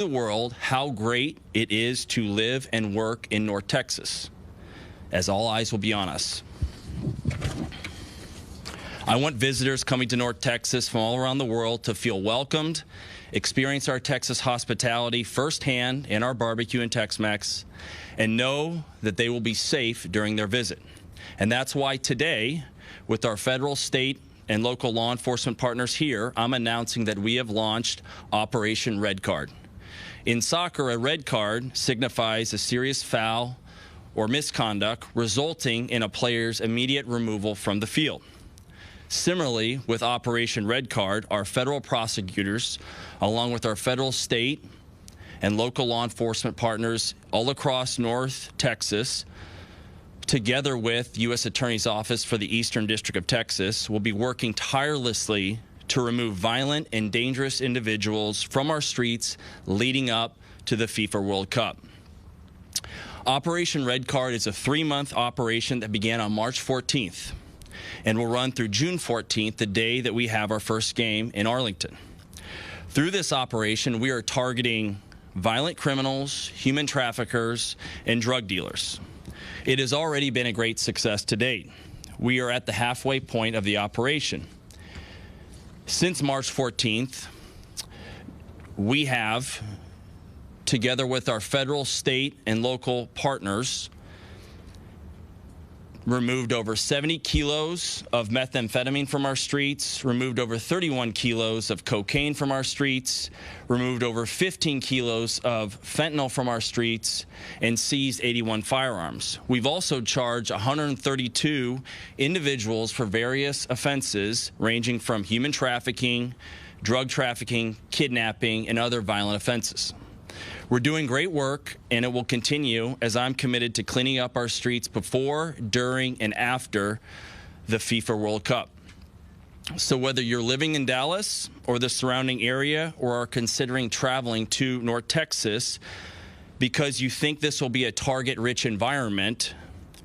the world how great it is to live and work in North Texas, as all eyes will be on us. I want visitors coming to North Texas from all around the world to feel welcomed, experience our Texas hospitality firsthand in our barbecue and Tex-Mex, and know that they will be safe during their visit. And that's why today, with our federal, state, and local law enforcement partners here, I'm announcing that we have launched Operation Red Card. In soccer, a red card signifies a serious foul or misconduct resulting in a player's immediate removal from the field. Similarly, with Operation Red Card, our federal prosecutors, along with our federal, state, and local law enforcement partners all across North Texas, together with U.S. Attorney's Office for the Eastern District of Texas, will be working tirelessly to remove violent and dangerous individuals from our streets leading up to the FIFA World Cup. Operation Red Card is a 3-month operation that began on March 14th and will run through June 14th, the day that we have our first game in Arlington. Through this operation, we are targeting violent criminals, human traffickers, and drug dealers. It has already been a great success to date. We are at the halfway point of the operation. Since March 14th, we have, together with our federal, state, and local partners, removed over 70 kilos of methamphetamine from our streets, removed over 31 kilos of cocaine from our streets, removed over 15 kilos of fentanyl from our streets, and seized 81 firearms. We've also charged 132 individuals for various offenses ranging from human trafficking, drug trafficking, kidnapping, and other violent offenses. We're doing great work, and it will continue as I'm committed to cleaning up our streets before, during, and after the FIFA World Cup. So whether you're living in Dallas or the surrounding area or are considering traveling to North Texas because you think this will be a target-rich environment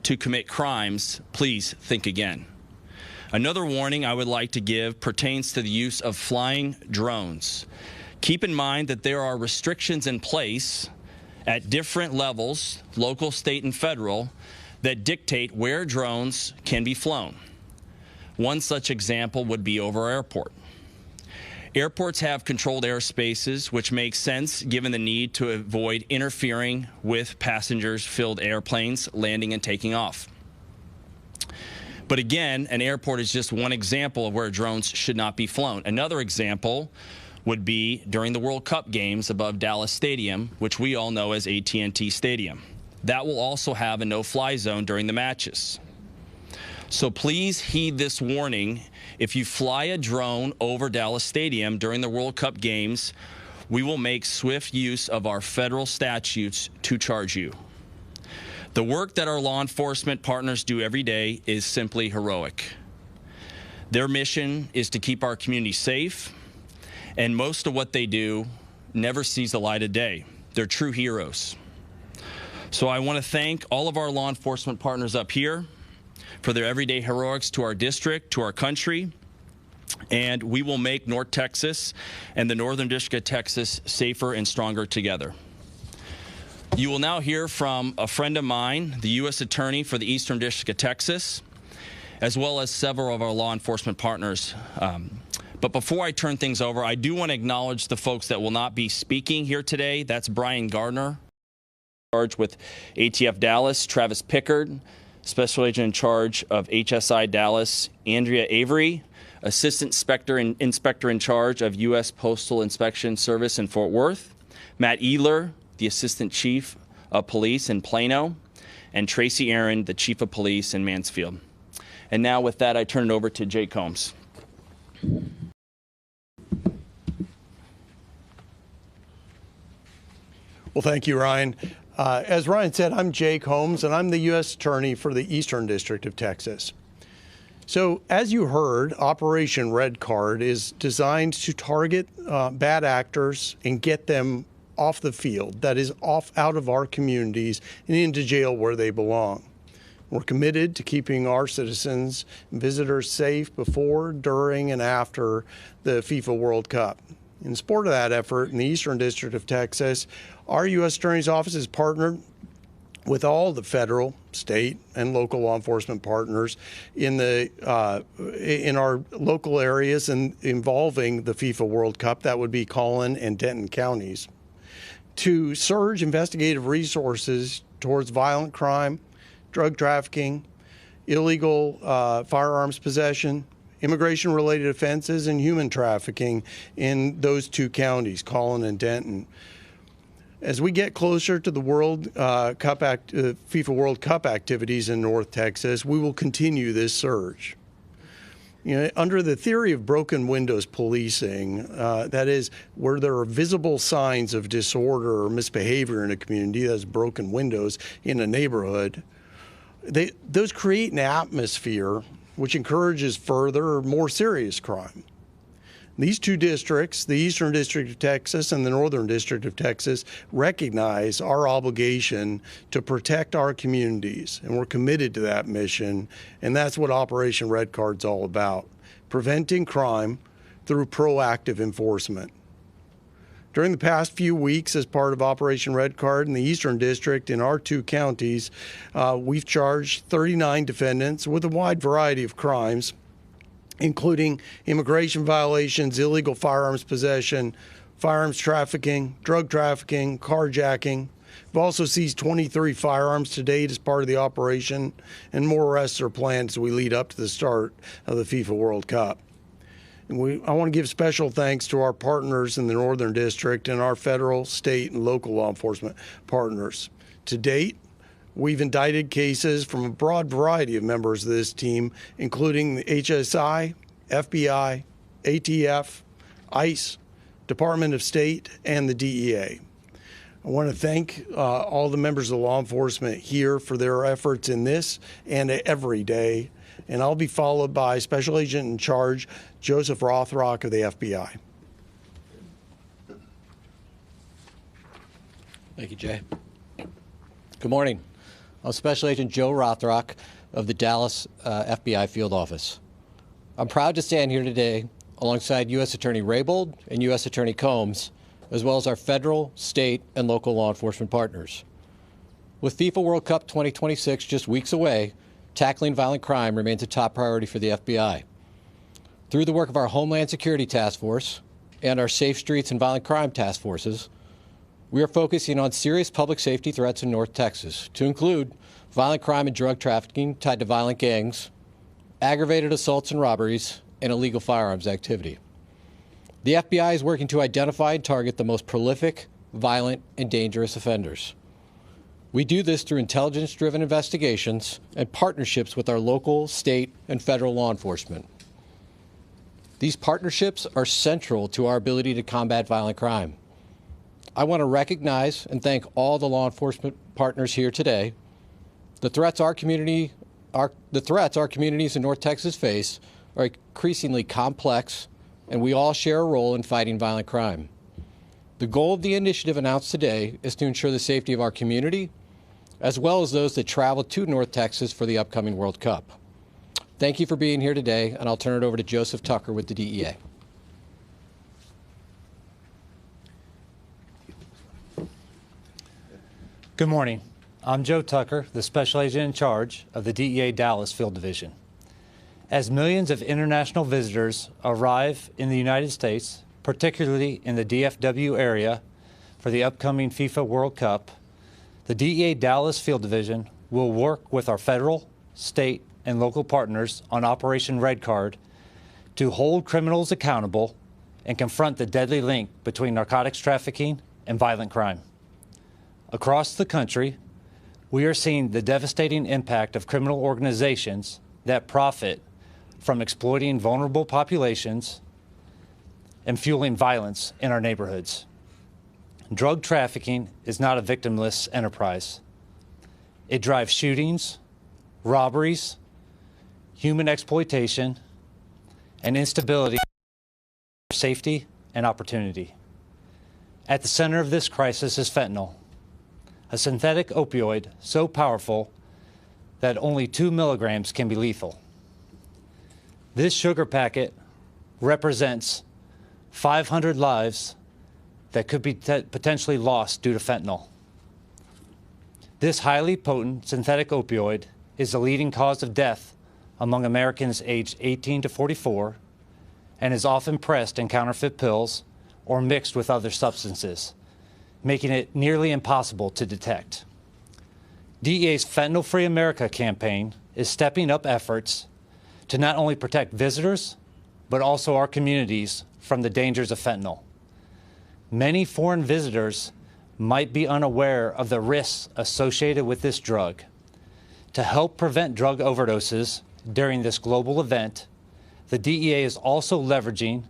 to commit crimes, please think again. Another warning I would like to give pertains to the use of flying drones. Keep in mind that there are restrictions in place at different levels, local, state, and federal, that dictate where drones can be flown. One such example would be over our airport. Airports have controlled airspaces, which makes sense given the need to avoid interfering with passengers-filled airplanes landing and taking off. But again, an airport is just one example of where drones should not be flown. Another example would be during the World Cup games above Dallas Stadium, which we all know as AT&T Stadium. That will also have a no-fly zone during the matches. So please heed this warning. If you fly a drone over Dallas Stadium during the World Cup games, we will make swift use of our federal statutes to charge you. The work that our law enforcement partners do every day is simply heroic. Their mission is to keep our community safe, and most of what they do never sees the light of day. They're true heroes. So I want to thank all of our law enforcement partners up here for their everyday heroics to our district, to our country, and we will make North Texas and the Northern District of Texas safer and stronger together. You will now hear from a friend of mine, the U.S. Attorney for the Eastern District of Texas, as well as several of our law enforcement partners. But before I turn things over, I do want to acknowledge the folks that will not be speaking here today. That's Brian Gardner, charged with ATF Dallas, Travis Pickard, Special Agent in charge of HSI Dallas, Andrea Avery, Assistant Inspector in charge of U.S. Postal Inspection Service in Fort Worth, Matt Ealer, the Assistant Chief of Police in Plano, and Tracy Aaron, the Chief of Police in Mansfield. And now with that, I turn it over to Jake Combs. Well, thank you, Ryan. As Ryan said, I'm Jake Holmes, and I'm the U.S. Attorney for the Eastern District of Texas. So, as you heard, Operation Red Card is designed to target bad actors and get them off the field, that is, out of our communities and into jail where they belong. We're committed to keeping our citizens and visitors safe before, during, and after the FIFA World Cup. In support of that effort, in the Eastern District of Texas, our U.S. Attorney's Office has partnered with all the federal, state, and local law enforcement partners in our local areas and involving the FIFA World Cup, that would be Collin and Denton counties, to surge investigative resources towards violent crime, drug trafficking, illegal firearms possession, immigration-related offenses, and human trafficking in those two counties, Collin and Denton. As we get closer to the FIFA World Cup activities in North Texas, we will continue this surge. Under the theory of broken windows policing, that is, where there are visible signs of disorder or misbehavior in a community, that's broken windows in a neighborhood, those create an atmosphere which encourages further or more serious crime. These two districts, the Eastern District of Texas and the Northern District of Texas, recognize our obligation to protect our communities, and we're committed to that mission, and that's what Operation Red Card's all about, preventing crime through proactive enforcement. During the past few weeks, as part of Operation Red Card in the Eastern District in our two counties, we've charged 39 defendants with a wide variety of crimes, including immigration violations, illegal firearms possession, firearms trafficking, drug trafficking, carjacking. We've also seized 23 firearms to date as part of the operation, and more arrests are planned as we lead up to the start of the FIFA World Cup. I want to give special thanks to our partners in the Northern District and our federal, state, and local law enforcement partners. To date, we've indicted cases from a broad variety of members of this team, including the HSI, FBI, ATF, ICE, Department of State, and the DEA. I want to thank all the members of law enforcement here for their efforts in this and every day. And I'll be followed by Special Agent in Charge Joseph Rothrock of the FBI. Thank you, Jay. Good morning. I'm Special Agent Joe Rothrock of the Dallas FBI Field Office. I'm proud to stand here today alongside U.S. Attorney Raybould and U.S. Attorney Combs, as well as our federal, state, and local law enforcement partners. With FIFA World Cup 2026 just weeks away, tackling violent crime remains a top priority for the FBI. Through the work of our Homeland Security Task Force and our Safe Streets and Violent Crime Task Forces, we are focusing on serious public safety threats in North Texas, to include violent crime and drug trafficking tied to violent gangs, aggravated assaults and robberies, and illegal firearms activity. The FBI is working to identify and target the most prolific, violent, and dangerous offenders. We do this through intelligence-driven investigations and partnerships with our local, state, and federal law enforcement. These partnerships are central to our ability to combat violent crime. I want to recognize and thank all the law enforcement partners here today. The threats our communities in North Texas face are increasingly complex, and we all share a role in fighting violent crime. The goal of the initiative announced today is to ensure the safety of our community, as well as those that travel to North Texas for the upcoming World Cup. Thank you for being here today, and I'll turn it over to Joseph Tucker with the DEA. Good morning. I'm Joe Tucker, the Special Agent in Charge of the DEA Dallas Field Division. As millions of international visitors arrive in the United States, particularly in the DFW area for the upcoming FIFA World Cup, the DEA Dallas Field Division will work with our federal, state, and local partners on Operation Red Card to hold criminals accountable and confront the deadly link between narcotics trafficking and violent crime. Across the country, we are seeing the devastating impact of criminal organizations that profit from exploiting vulnerable populations and fueling violence in our neighborhoods. Drug trafficking is not a victimless enterprise. It drives shootings, robberies, human exploitation, and instability for safety and opportunity. At the center of this crisis is fentanyl, a synthetic opioid so powerful that only 2 milligrams can be lethal. This sugar packet represents 500 lives that could be potentially lost due to fentanyl. This highly potent synthetic opioid is the leading cause of death among Americans aged 18 to 44 and is often pressed in counterfeit pills or mixed with other substances, making it nearly impossible to detect. DEA's Fentanyl Free America campaign is stepping up efforts to not only protect visitors, but also our communities from the dangers of fentanyl. Many foreign visitors might be unaware of the risks associated with this drug. To help prevent drug overdoses during this global event, the DEA is also leveraging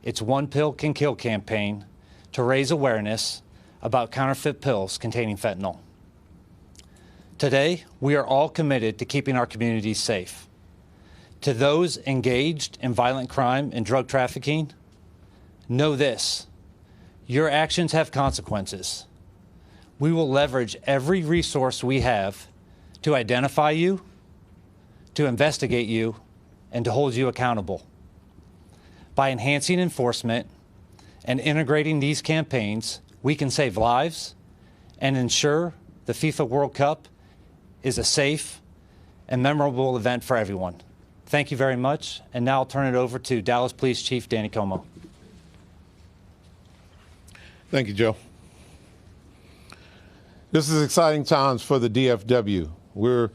its One Pill Can Kill campaign to raise awareness about counterfeit pills containing fentanyl. Today, we are all committed to keeping our communities safe. To those engaged in violent crime and drug trafficking, know this: your actions have consequences. We will leverage every resource we have to identify you, to investigate you, and to hold you accountable. By enhancing enforcement and integrating these campaigns, we can save lives and ensure the FIFA World Cup is a safe and memorable event for everyone. Thank you very much, and now I'll turn it over to Dallas Police Chief Danny Como. Thank you, Joe. This is exciting times for the DFW. We're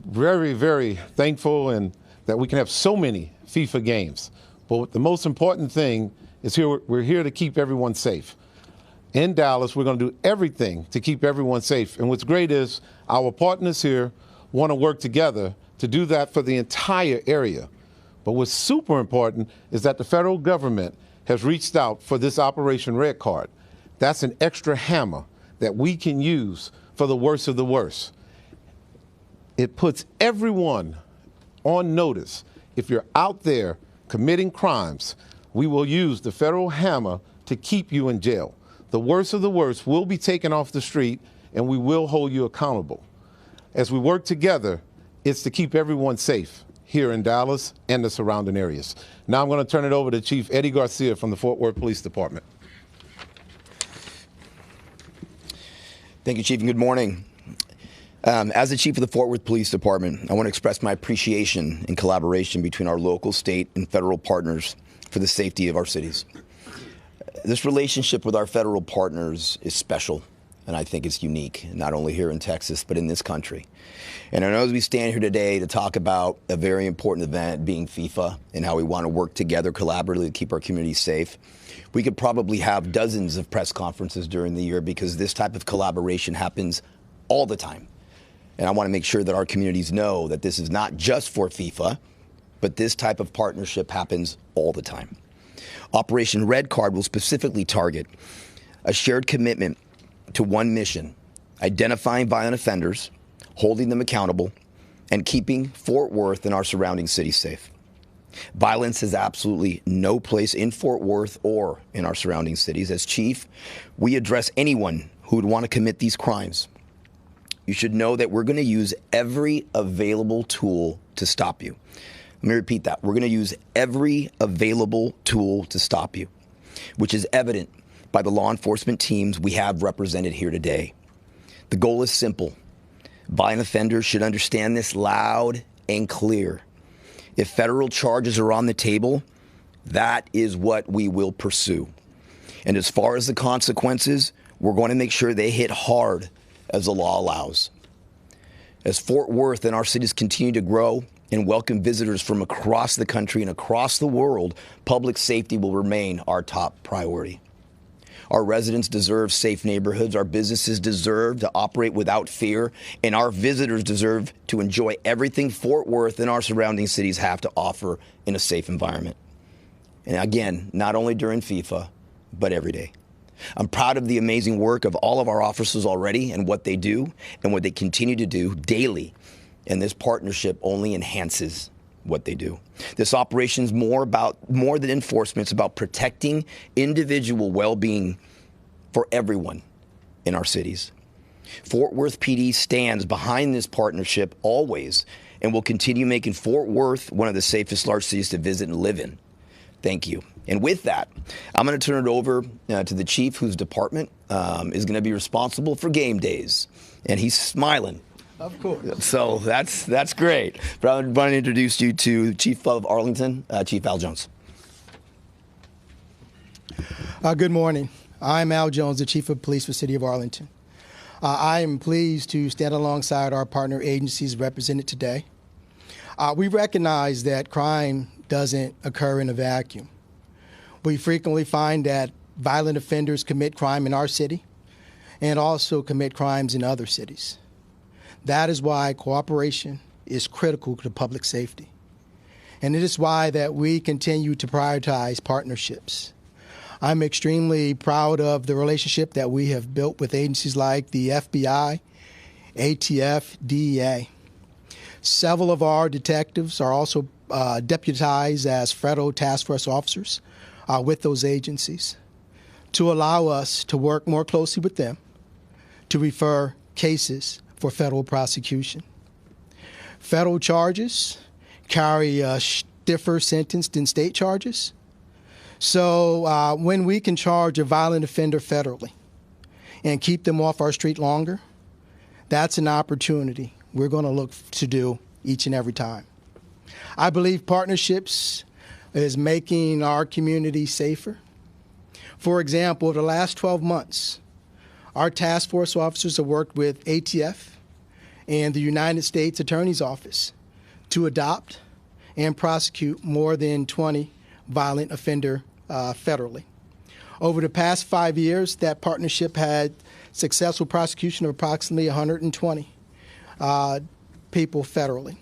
very, very thankful and that we can have so many FIFA games. But the most important thing is we're here to keep everyone safe. In Dallas, we're going to do everything to keep everyone safe. And what's great is our partners here want to work together to do that for the entire area. But what's super important is that the federal government has reached out for this Operation Red Card. That's an extra hammer that we can use for the worst of the worst. It puts everyone on notice. If you're out there committing crimes, we will use the federal hammer to keep you in jail. The worst of the worst will be taken off the street, and we will hold you accountable. As we work together, it's to keep everyone safe here in Dallas and the surrounding areas. Now I'm going to turn it over to Chief Eddie Garcia from the Fort Worth Police Department. Thank you, Chief, and good morning. As the Chief of the Fort Worth Police Department, I want to express my appreciation and collaboration between our local, state, and federal partners for the safety of our cities. This relationship with our federal partners is special, and I think it's unique, not only here in Texas, but in this country. And I know as we stand here today to talk about a very important event being FIFA and how we want to work together collaboratively to keep our communities safe, we could probably have dozens of press conferences during the year because this type of collaboration happens all the time. And I want to make sure that our communities know that this is not just for FIFA, but this type of partnership happens all the time. Operation Red Card will specifically target a shared commitment to one mission: identifying violent offenders, holding them accountable, and keeping Fort Worth and our surrounding cities safe. Violence has absolutely no place in Fort Worth or in our surrounding cities. As Chief, we address anyone who would want to commit these crimes. You should know that we're going to use every available tool to stop you. Let me repeat that. We're going to use every available tool to stop you, which is evident by the law enforcement teams we have represented here today. The goal is simple. Violent offenders should understand this loud and clear. If federal charges are on the table, that is what we will pursue. And as far as the consequences, we're going to make sure they hit hard as the law allows. As Fort Worth and our cities continue to grow and welcome visitors from across the country and across the world, public safety will remain our top priority. Our residents deserve safe neighborhoods, our businesses deserve to operate without fear, and our visitors deserve to enjoy everything Fort Worth and our surrounding cities have to offer in a safe environment. And again, not only during FIFA, but every day. I'm proud of the amazing work of all of our officers already and what they do and what they continue to do daily. And this partnership only enhances what they do. This operation is more than enforcement. It's about protecting individual well-being for everyone in our cities. Fort Worth PD stands behind this partnership always and will continue making Fort Worth one of the safest large cities to visit and live in. Thank you. And with that, I'm going to turn it over to the chief, whose department is going to be responsible for game days. And he's smiling. Of course. So that's great. But I want to introduce you to Chief of Arlington, Chief Al Jones. Good morning. I'm Al Jones, the Chief of Police for the City of Arlington. I am pleased to stand alongside our partner agencies represented today. We recognize that crime doesn't occur in a vacuum. We frequently find that violent offenders commit crime in our city and also commit crimes in other cities. That is why cooperation is critical to public safety. And it is why that we continue to prioritize partnerships. I'm extremely proud of the relationship that we have built with agencies like the FBI, ATF, DEA. Several of our detectives are also deputized as federal task force officers with those agencies to allow us to work more closely with them to refer cases for federal prosecution. Federal charges carry a stiffer sentence than state charges. So when we can charge a violent offender federally and keep them off our street longer, that's an opportunity we're going to look to do each and every time. I believe partnerships is making our community safer. For example, over the last 12 months, our task force officers have worked with ATF and the United States Attorney's Office to adopt and prosecute more than 20 violent offender federally. Over the past 5 years, that partnership had successful prosecution of approximately 120 people federally.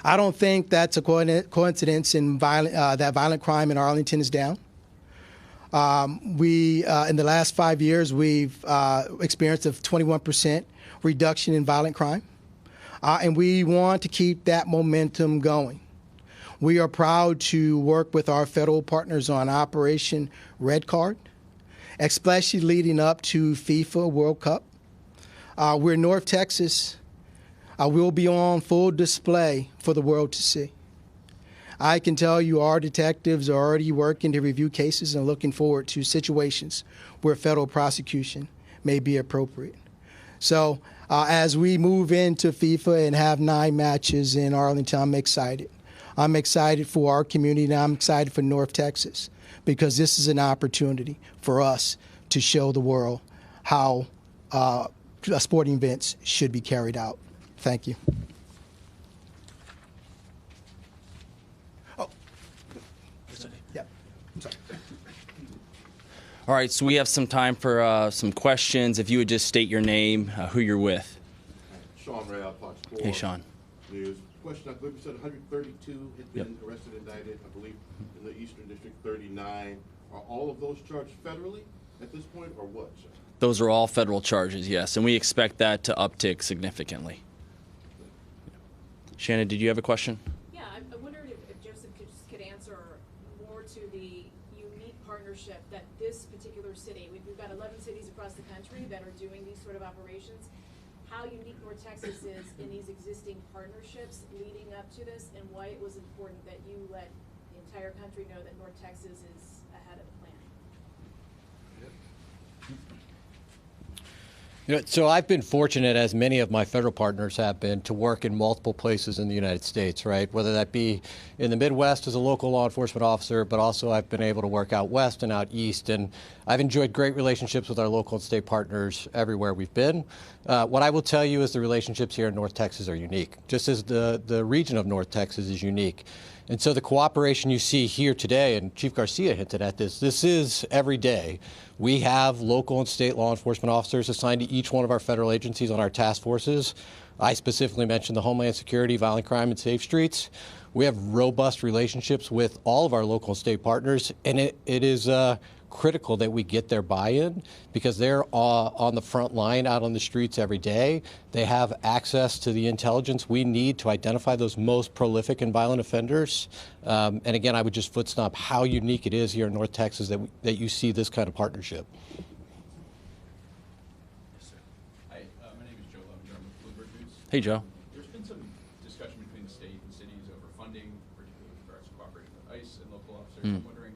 I don't think that's a coincidence that violent crime in Arlington is down. In the last 5 years, we've experienced a 21% reduction in violent crime, and we want to keep that momentum going. We are proud to work with our federal partners on Operation Red Card, especially leading up to FIFA World Cup. Where North Texas will be on full display for the world to see. I can tell you our detectives are already working to review cases and looking forward to situations where federal prosecution may be appropriate. So as we move into FIFA and have 9 matches in Arlington, I'm excited. I'm excited for our community, and I'm excited for North Texas, because this is an opportunity for us to show the world how sporting events should be carried out. Thank you. Oh, yeah. I'm sorry. All right, so we have some time for some questions. If you would just state your name, who you're with. Sean Ray, Fox 4. Hey, Sean. News. Question, I believe you said 132 had been arrested and indicted, I believe, in the Eastern District 39. Are all of those charged federally at this point, or what, sir? Those are all federal charges, yes, and we expect that to uptick significantly. Shannon, did you have a question? Yeah, I wondered if Joseph could answer more to the unique partnership that this particular city, we've got 11 cities across the country that are doing these sort of operations, how unique North Texas is in these existing partnerships leading up to this, and why it was important that you let the entire country know that North Texas is ahead of the plan. So I've been fortunate, as many of my federal partners have been, to work in multiple places in the United States, right? Whether that be in the Midwest as a local law enforcement officer, but also I've been able to work out west and out east. And I've enjoyed great relationships with our local and state partners everywhere we've been. What I will tell you is the relationships here in North Texas are unique, just as the region of North Texas is unique. And so the cooperation you see here today, and Chief Garcia hinted at this is every day. We have local and state law enforcement officers assigned to each one of our federal agencies on our task forces. I specifically mentioned the Homeland Security, Violent Crime, and Safe Streets. We have robust relationships with all of our local and state partners, and it is critical that we get their buy-in, because they're on the front line out on the streets every day. They have access to the intelligence we need to identify those most prolific and violent offenders. And again, I would just foot stomp how unique it is here in North Texas that you see this kind of partnership. Yes, sir. Hi, my name is Joe Levinger. I'm with Bloomberg News. Hey, Joe. There's been some discussion between the state and cities over funding, particularly with regards to cooperation with ICE and local officers. I'm wondering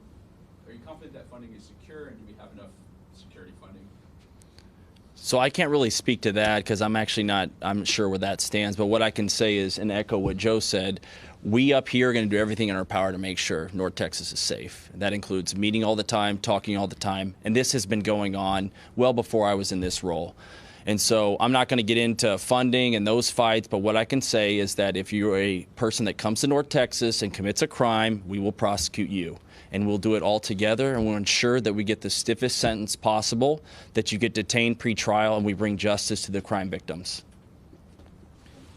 funding is secure, and do we have enough security funding? So I can't really speak to that because I'm sure where that stands. But what I can say is, and echo what Joe said, we up here are going to do everything in our power to make sure North Texas is safe. That includes meeting all the time, talking all the time. And this has been going on well before I was in this role. And so I'm not going to get into funding and those fights, but what I can say is that if you're a person that comes to North Texas and commits a crime, we will prosecute you. And we'll do it all together, and we'll ensure that we get the stiffest sentence possible, that you get detained pre-trial, and we bring justice to the crime victims.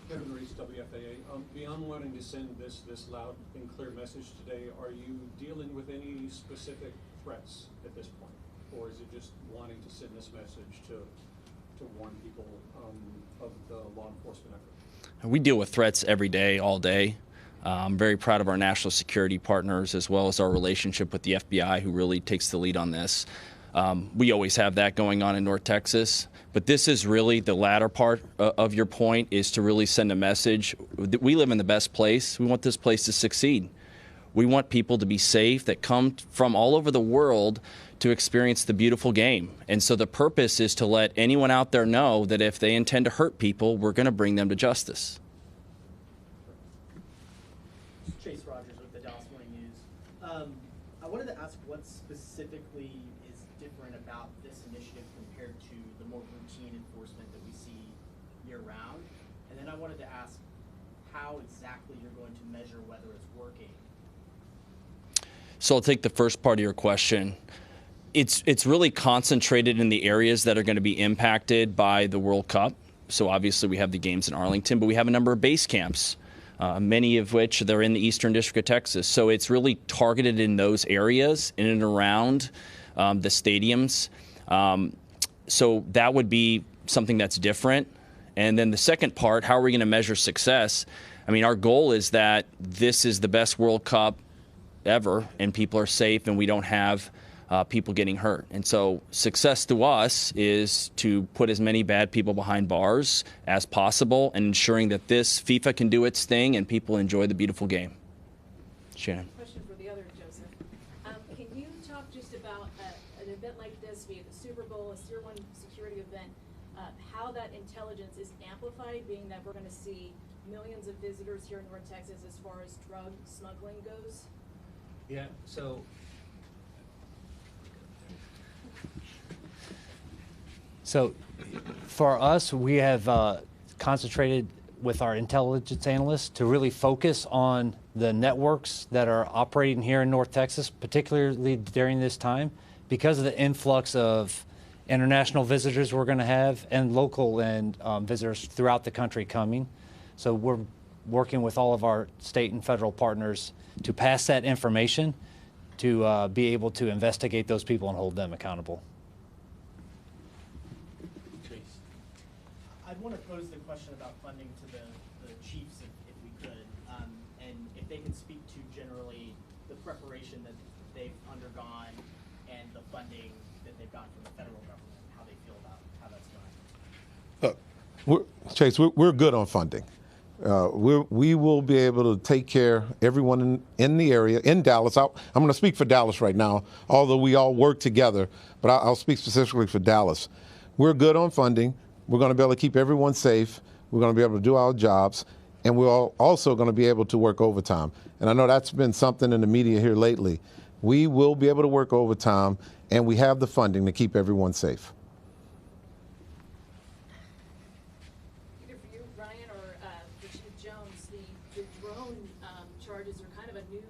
Kevin Reese, WFAA. Beyond wanting to send this loud and clear message today, are you dealing with any specific threats at this point? Or is it just wanting to send this message to warn people of the law enforcement effort? We deal with threats every day, all day. I'm very proud of our national security partners as well as our relationship with the FBI, who really takes the lead on this. We always have that going on in North Texas, but this is really the latter part of your point, is to really send a message. We live in the best place. We want this place to succeed. We want people to be safe that come from all over the world to experience the beautiful game. And so the purpose is to let anyone out there know that if they intend to hurt people, we're going to bring them to justice. Chase Rogers with the Dallas Morning News. I wanted to ask what specifically is different about this initiative compared to the more routine enforcement that we see year-round. And then I wanted to ask how exactly you're going to measure whether it's working. So I'll take the first part of your question. It's really concentrated in the areas that are going to be impacted by the World Cup. So obviously we have the games in Arlington, but we have a number of base camps, many of which they're in the Eastern District of Texas. So it's really targeted in those areas, in and around the stadiums. So that would be something that's different. And then the second part, how are we going to measure success? I mean, our goal is that this is the best World Cup ever, and people are safe, and we don't have people getting hurt. And so success to us is to put as many bad people behind bars as possible and ensuring that this FIFA can do its thing and people enjoy the beautiful game. Shannon. Question for the other Joseph. Can you talk just about an event like this, be it the Super Bowl, a Tier 1 security event, how that intelligence is amplified, being that we're going to see millions of visitors here in North Texas as far as drug smuggling goes? Yeah, So for us, we have concentrated with our intelligence analysts to really focus on the networks that are operating here in North Texas, particularly during this time, because of the influx of international visitors we're going to have and local and visitors throughout the country coming. So we're working with all of our state and federal partners to pass that information to be able to investigate those people and hold them accountable. I'd want to pose the question about funding to the chiefs, if we could, and if they could speak to generally the preparation that they've undergone and the funding that they've gotten from the federal government, how they feel about how that's going. Chase, we're good on funding. We will be able to take care of everyone in the area, in Dallas. I'm going to speak for Dallas right now, although we all work together, but I'll speak specifically for Dallas. We're good on funding. We're going to be able to keep everyone safe. We're going to be able to do our jobs, and we're also going to be able to work overtime. And I know that's been something in the media here lately. We will be able to work overtime, and we have the funding to keep everyone safe. Either for you, Ryan, or for Chief Jones, the drone charges are kind of a new,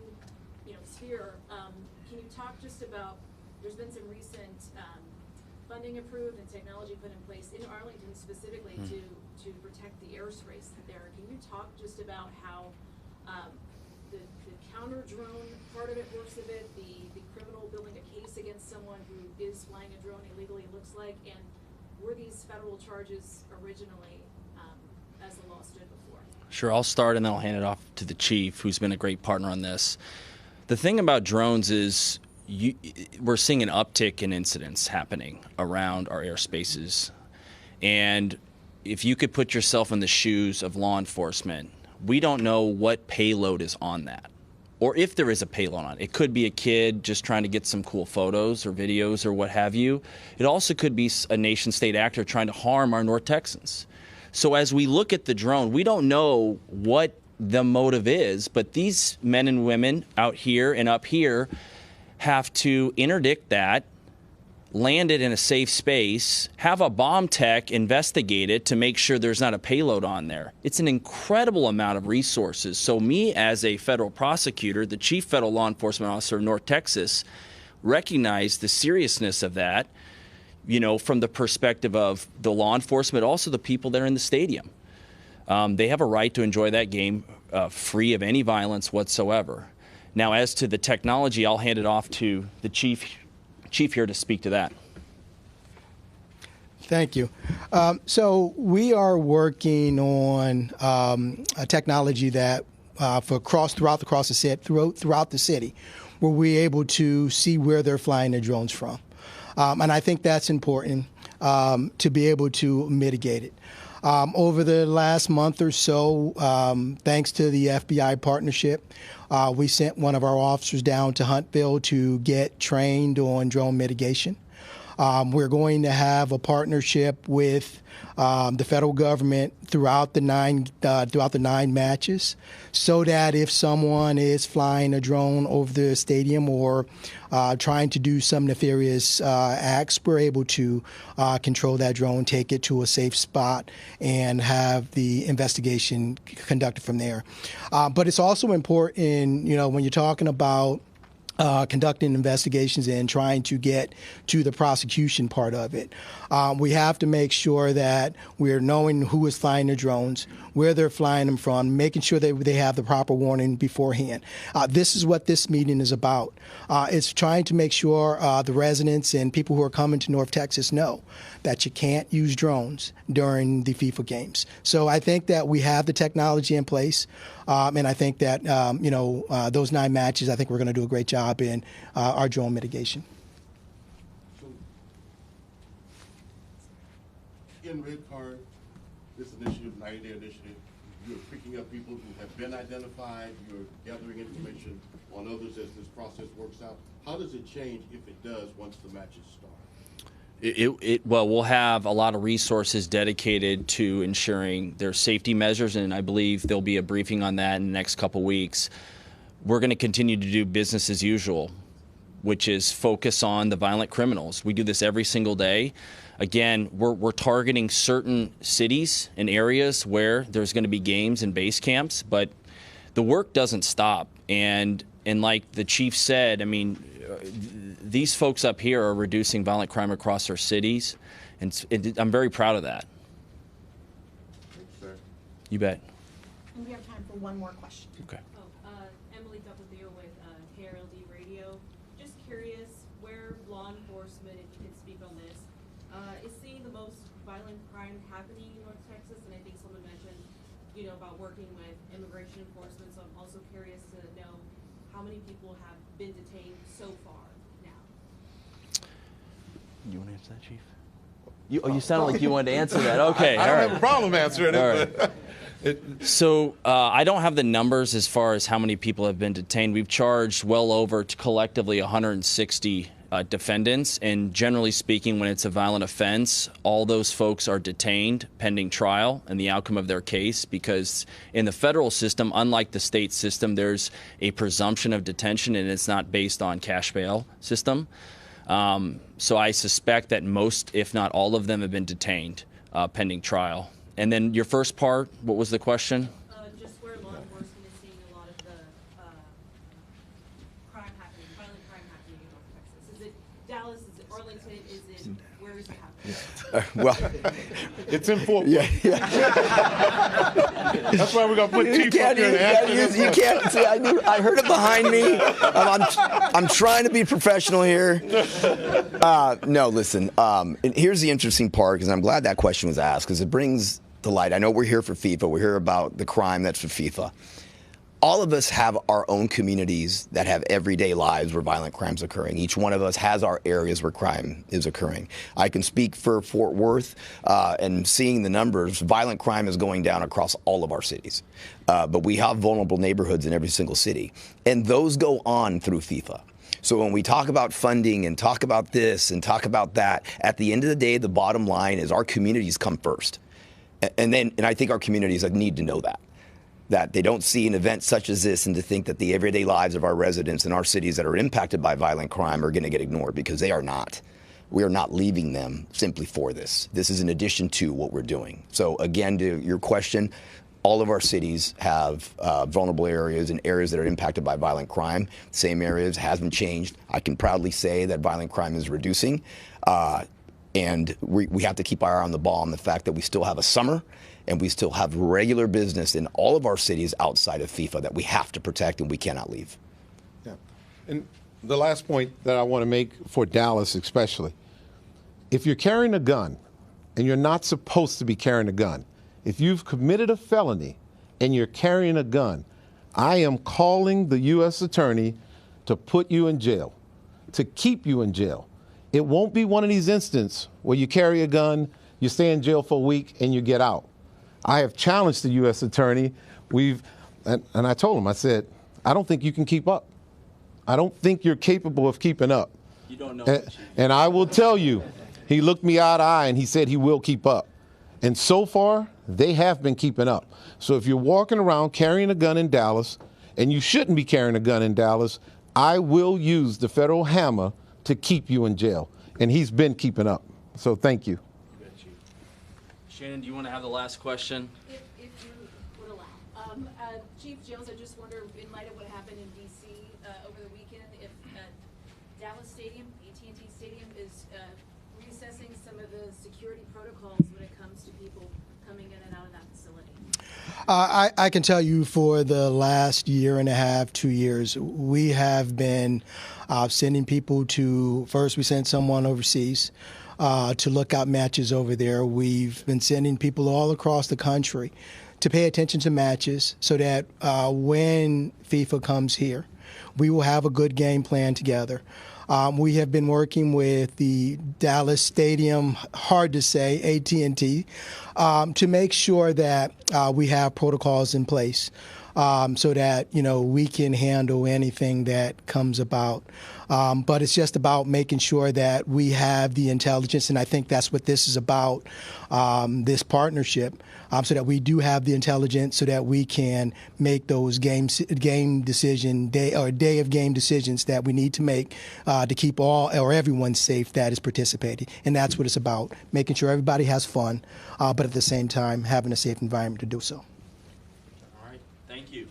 sphere. Can you talk just about? There's been some recent funding approved and technology put in place in Arlington specifically to protect the airspace there. Can you talk just about how the counter drone part of it works of it, the criminal building a case against someone who is flying a drone illegally, it looks like, and were these federal charges originally as the law stood before? Sure, I'll start and then I'll hand it off to the chief, who's been a great partner on this. The thing about drones is we're seeing an uptick in incidents happening around our airspaces. And if you could put yourself in the shoes of law enforcement, we don't know what payload is on that. or if there is a payload on it. It could be a kid just trying to get some cool photos or videos or what have you. It also could be a nation-state actor trying to harm our North Texans. So as we look at the drone, we don't know what the motive is, but these men and women out here and up here have to interdict that, land it in a safe space, have a bomb tech investigate it to make sure there's not a payload on there. It's an incredible amount of resources. So me as a federal prosecutor, the chief federal law enforcement officer of North Texas, recognize the seriousness of that, you know, from the perspective of the law enforcement, also the people that are in the stadium. They have a right to enjoy that game free of any violence whatsoever. Now, as to the technology, I'll hand it off to the chief here to speak to that. Thank you. So we are working on a technology that throughout the city, where we're able to see where they're flying their drones from, and I think that's important to be able to mitigate it. Over the last month or so, thanks to the FBI partnership, we sent one of our officers down to Huntsville to get trained on drone mitigation. We're going to have a partnership with the federal government throughout the nine matches, so that if someone is flying a drone over the stadium or trying to do some nefarious acts, we're able to control that drone, take it to a safe spot, and have the investigation conducted from there. But it's also important, you know, when you're talking about conducting investigations and trying to get to the prosecution part of it. We have to make sure that we're knowing who is flying the drones, where they're flying them from, making sure that they have the proper warning beforehand. This is what this meeting is about. It's trying to make sure the residents and people who are coming to North Texas know that you can't use drones during the FIFA games. So I think that we have the technology in place, and I think that those 9 matches, I think we're going to do a great job in our drone mitigation. In Red Card, this initiative, 90-day initiative, you're picking up people who have been identified, you're gathering information on others as this process works out. How does it change, if it does, once the matches start? Well, we'll have a lot of resources dedicated to ensuring there's safety measures, and I believe there'll be a briefing on that in the next couple weeks. We're going to continue to do business as usual, which is focus on the violent criminals. We do this every single day. Again, we're targeting certain cities and areas where there's going to be games and base camps, but the work doesn't stop. And like the chief said, I mean, these folks up here are reducing violent crime across our cities, and I'm very proud of that. Thanks, sir. You bet. And we have time for one more question. Okay. Emily Duffledale with KRLD Radio. Just curious where law enforcement, if you could speak on this, is seeing the most violent crime happening in North Texas, and I think someone mentioned, about working with immigration enforcement. So I'm also curious to know how many people have been detained so far now. You want to answer that, Chief? You sounded like you wanted to answer that. Okay. I don't have a problem answering it. All right. So I don't have the numbers as far as how many people have been detained. We've charged well over collectively 160 defendants, and generally speaking, when it's a violent offense, all those folks are detained pending trial and the outcome of their case, because in the federal system, unlike the state system, there's a presumption of detention, and it's not based on cash bail system. So I suspect that most, if not all of them, have been detained pending trial. And then your first part, what was the question? Just where law enforcement is seeing a lot of the crime happening, violent crime happening in North Texas. Is it Dallas? Is it Arlington? Is it, where is it happening? Well, It's important. yeah. That's why we're going to put You Chief up can't, here to answer you this. can't see. I heard it behind me. I'm trying to be professional here. No, listen. And here's the interesting part, because I'm glad that question was asked, because it brings to light. I know we're here for FIFA. We're here about the crime that's for FIFA. all of us have our own communities that have everyday lives where violent crime's occurring. Each one of us has our areas where crime is occurring. I can speak for Fort Worth, and seeing the numbers, violent crime is going down across all of our cities. But we have vulnerable neighborhoods in every single city, and those go on through FIFA. So when we talk about funding and talk about this and talk about that, at the end of the day, the bottom line is our communities come first. And I think our communities need to know that they don't see an event such as this and to think that the everyday lives of our residents in our cities that are impacted by violent crime are going to get ignored, because they are not. We are not leaving them simply for this. This is in addition to what we're doing. So again, to your question, all of our cities have vulnerable areas and areas that are impacted by violent crime. Same areas, hasn't changed. I can proudly say that violent crime is reducing. And we have to keep our eye on the ball on the fact that we still have a summer and we still have regular business in all of our cities outside of FIFA that we have to protect and we cannot leave. Yeah. And the last point that I want to make for Dallas especially, if you're carrying a gun and you're not supposed to be carrying a gun, if you've committed a felony and you're carrying a gun, I am calling the U.S. Attorney to put you in jail, to keep you in jail. It won't be one of these instances where you carry a gun, you stay in jail for a week, and you get out. I have challenged the U.S. Attorney. And I told him, I said, I don't think you can keep up. I don't think you're capable of keeping up. You don't know. And I will tell you, he looked me eye to eye and he said he will keep up. And so far, they have been keeping up. So if you're walking around carrying a gun in Dallas, and you shouldn't be carrying a gun in Dallas, I will use the federal hammer to keep you in jail. And he's been keeping up. So thank you. Shannon, do you want to have the last question? If you would allow. Chief Jones, I just wonder, in light of what happened in D.C. Over the weekend, if Dallas Stadium, AT&T Stadium, is reassessing some of the security protocols when it comes to people coming in and out of that facility. I can tell you for the last year and a half, 2 years, we have been sending people to, first we sent someone overseas to look out matches over there. We've been sending people all across the country to pay attention to matches so that when FIFA comes here, we will have a good game plan together. We have been working with the Dallas Stadium, hard to say, AT&T, to make sure that we have protocols in place so that, we can handle anything that comes about. But it's just about making sure that we have the intelligence, and I think that's what this is about, this partnership, so that we do have the intelligence so that we can make those day of game decisions that we need to make to keep everyone safe that is participating. And that's what it's about, making sure everybody has fun, but at the same time having a safe environment to do so. All right. Thank you.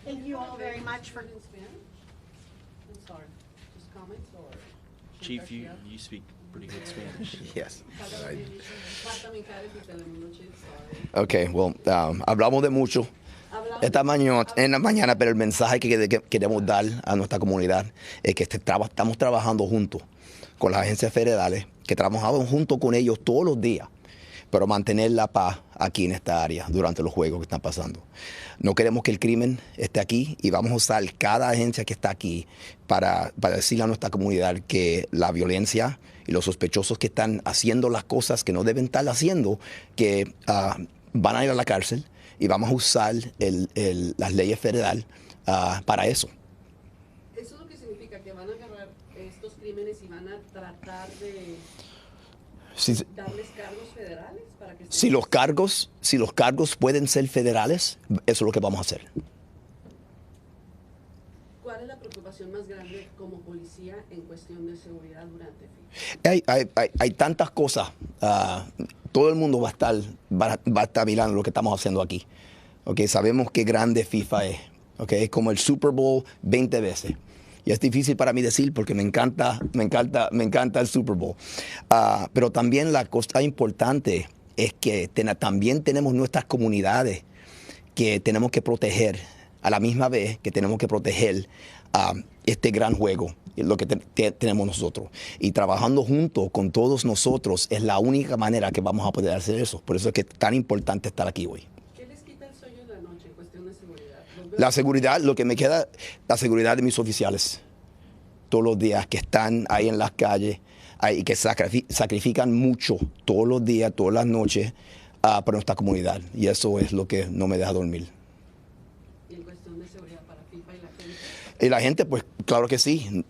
Thank you all very much for. I'm sorry. Just comments or? Chief, you speak pretty good Spanish. Yes. Okay, well, hablamos de mucho en la mañana, pero el mensaje que queremos dar a nuestra comunidad es que estamos trabajando juntos con las agencias federales, que trabajamos junto con ellos todos los días, pero mantener la paz aquí en esta área durante los juegos que están pasando. No queremos que el crimen esté aquí y vamos a usar cada agencia que está aquí para decirle a nuestra comunidad que la violencia y los sospechosos que están haciendo las cosas que no deben estar haciendo, que van a ir a la cárcel y vamos a usar las leyes federales para eso. ¿Eso es lo que significa? ¿Que van a agarrar estos crímenes y van a tratar de darles cargos federales? Para que Si los cargos pueden ser federales, eso es lo que vamos a hacer. ¿Cuál es la preocupación más grande como policía en cuestión de seguridad durante FIFA? Hay tantas cosas. Todo el mundo va a estar mirando lo que estamos haciendo aquí. Okay, sabemos qué grande FIFA es. Okay, es como el Super Bowl 20 veces. Y es difícil para mí decir porque me encanta el Super Bowl. Pero también la cosa importante es que también tenemos nuestras comunidades que tenemos que proteger a la misma vez que tenemos que proteger este gran juego, lo que tenemos nosotros. Y trabajando juntos con todos nosotros es la única manera que vamos a poder hacer eso. Por eso es que es tan importante estar aquí hoy. ¿Qué les quita el sueño en la noche en cuestión de seguridad? La seguridad, lo que me queda, la seguridad de mis oficiales. Todos los días que están ahí en las calles y que sacrifican mucho todos los días, todas las noches para nuestra comunidad. Y eso es lo que no me deja dormir. ¿Y en cuestión de seguridad para FIFA y la gente? Y la gente, pues claro que sí.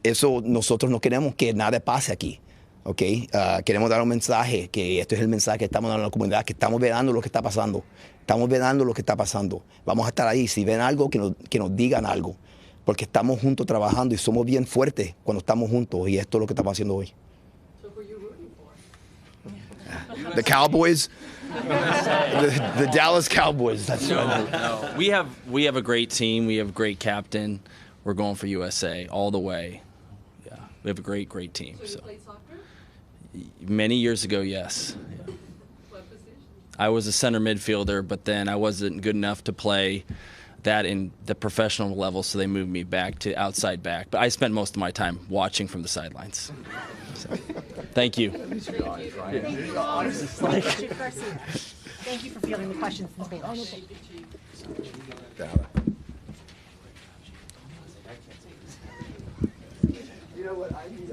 Eso nosotros no queremos que nada pase aquí. ¿Okay? Queremos dar un mensaje, que esto es el mensaje que estamos dando a la comunidad, que estamos velando lo que está pasando. Estamos velando lo que está pasando. Vamos a estar ahí. Si ven algo, que nos digan algo. Porque estamos juntos trabajando y somos bien fuertes cuando estamos juntos. Y esto es lo que estamos haciendo hoy. So who are you rooting for? The Cowboys. the Dallas Cowboys. That's right. No. We have a great team. We have a great captain. We're going for USA all the way. Yeah, we have a great team. So you played soccer? Many years ago, yes. Yeah. What position? I was a center midfielder, but then I wasn't good enough to play that in the professional level, so they moved me back to outside back. But I spent most of my time watching from the sidelines. So, thank you. Thank you for fielding the questions in Spanish. You know what? I need